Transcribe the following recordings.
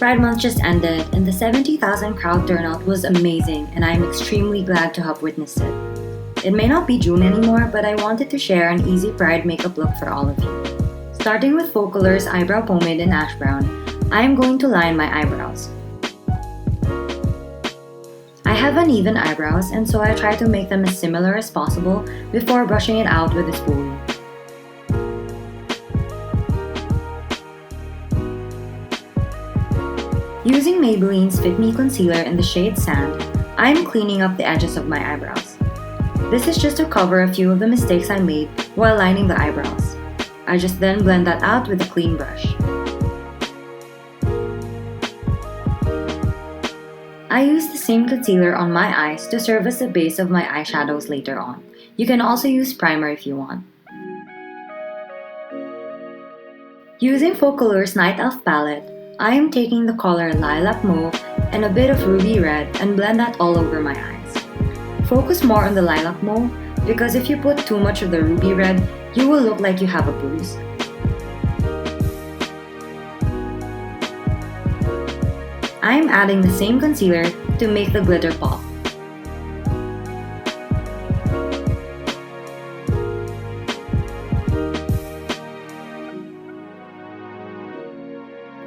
Pride Month just ended, and the 70,000 crowd turnout was amazing, and I am extremely glad to have witnessed it. It may not be June anymore, but I wanted to share an easy Pride makeup look for all of you. Starting with Focallure's Eyebrow Pomade in Ash Brown, I am going to line my eyebrows. I have uneven eyebrows, and so I try to make them as similar as possible before brushing it out with a spoolie. Using Maybelline's Fit Me Concealer in the shade Sand, I am cleaning up the edges of my eyebrows. This is just to cover a few of the mistakes I made while lining the eyebrows. I just then blend that out with a clean brush. I use the same concealer on my eyes to serve as the base of my eyeshadows later on. You can also use primer if you want. Using Focallure's Night Elf palette, I am taking the color Lilac Mauve and a bit of Ruby Red and blend that all over my eyes. Focus more on the Lilac Mauve because if you put too much of the Ruby Red, you will look like you have a bruise. I am adding the same concealer to make the glitter pop.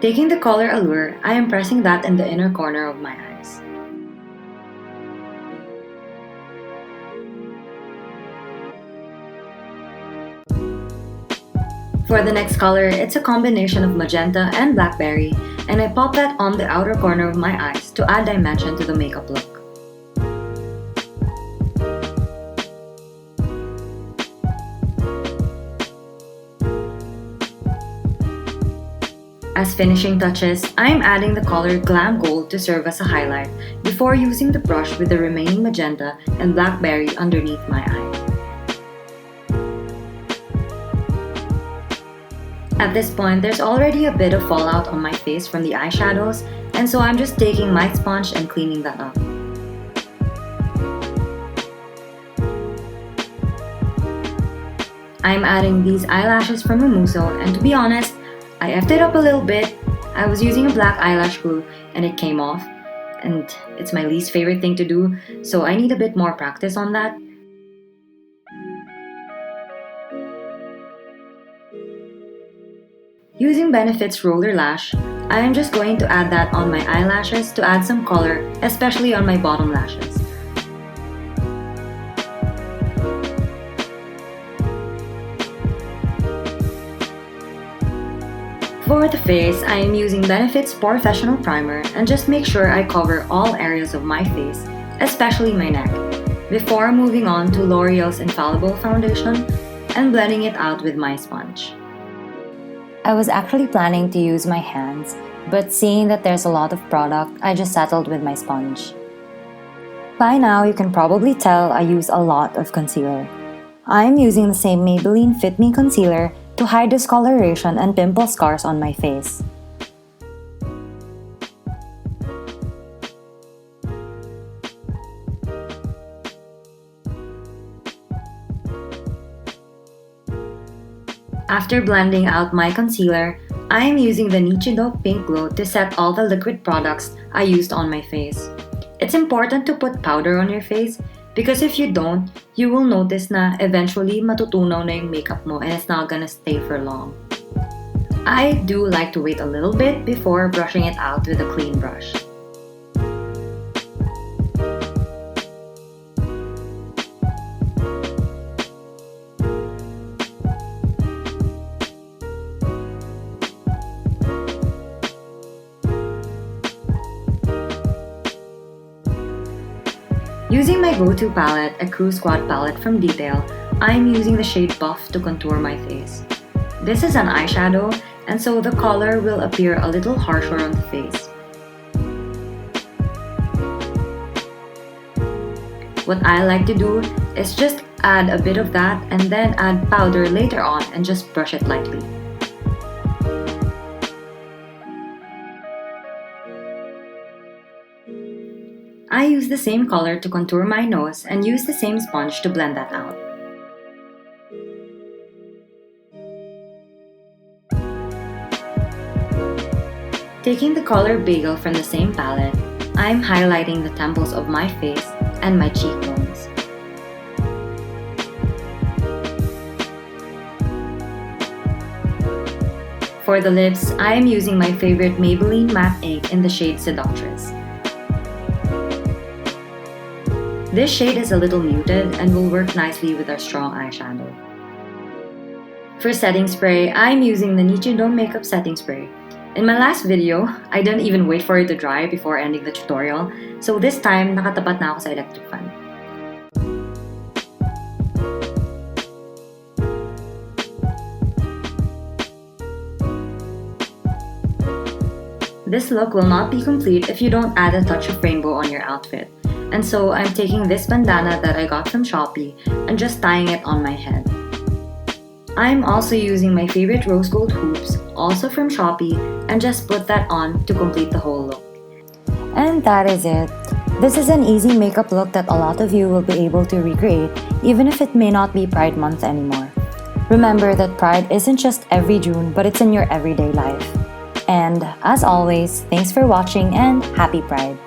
Taking the color Allure, I am pressing that in the inner corner of my eyes. For the next color, it's a combination of Magenta and Blackberry, and I pop that on the outer corner of my eyes to add dimension to the makeup look. As finishing touches, I am adding the color Glam Gold to serve as a highlight before using the brush with the remaining Magenta and Blackberry underneath my eye. At this point, there's already a bit of fallout on my face from the eyeshadows, and so I'm just taking my sponge and cleaning that up. I'm adding these eyelashes from Mumuso, and to be honest, I effed it up a little bit. I was using a black eyelash glue and it came off, and it's my least favorite thing to do, so I need a bit more practice on that. Using Benefit's Roller Lash, I am just going to add that on my eyelashes to add some color, especially on my bottom lashes. For the face, I am using Benefit's Porefessional Primer and just make sure I cover all areas of my face, especially my neck, before moving on to L'Oreal's Infallible Foundation and blending it out with my sponge. I was actually planning to use my hands, but seeing that there's a lot of product, I just settled with my sponge. By now, you can probably tell I use a lot of concealer. I'm using the same Maybelline Fit Me Concealer to hide discoloration and pimple scars on my face. After blending out my concealer, I am using the Nichido Pink Glow to set all the liquid products I used on my face. It's important to put powder on your face because if you don't, you will notice na eventually matutunaw na yung makeup mo and it's not gonna stay for long. I do like to wait a little bit before brushing it out with a clean brush. Using my go-to palette, Ecru Squad palette from Detail, I am using the shade Buff to contour my face. This is an eyeshadow, and so the color will appear a little harsher on the face. What I like to do is just add a bit of that and then add powder later on and just brush it lightly. I use the same color to contour my nose and use the same sponge to blend that out. Taking the color Bagel from the same palette, I'm highlighting the temples of my face and my cheekbones. For the lips, I am using my favorite Maybelline matte ink in the shade Seductress. This shade is a little muted and will work nicely with our strong eyeshadow. For setting spray, I'm using the Nichido makeup setting spray. In my last video, I didn't even wait for it to dry before ending the tutorial, so this time, nakatapat na ako sa electric fan. This look will not be complete if you don't add a touch of rainbow on your outfit. And so I'm taking this bandana that I got from Shopee and just tying it on my head. I'm also using my favorite rose gold hoops, also from Shopee, and just put that on to complete the whole look. And that is it. This is an easy makeup look that a lot of you will be able to recreate, even if it may not be Pride Month anymore. Remember that Pride isn't just every June, but it's in your everyday life. And as always, thanks for watching and happy Pride!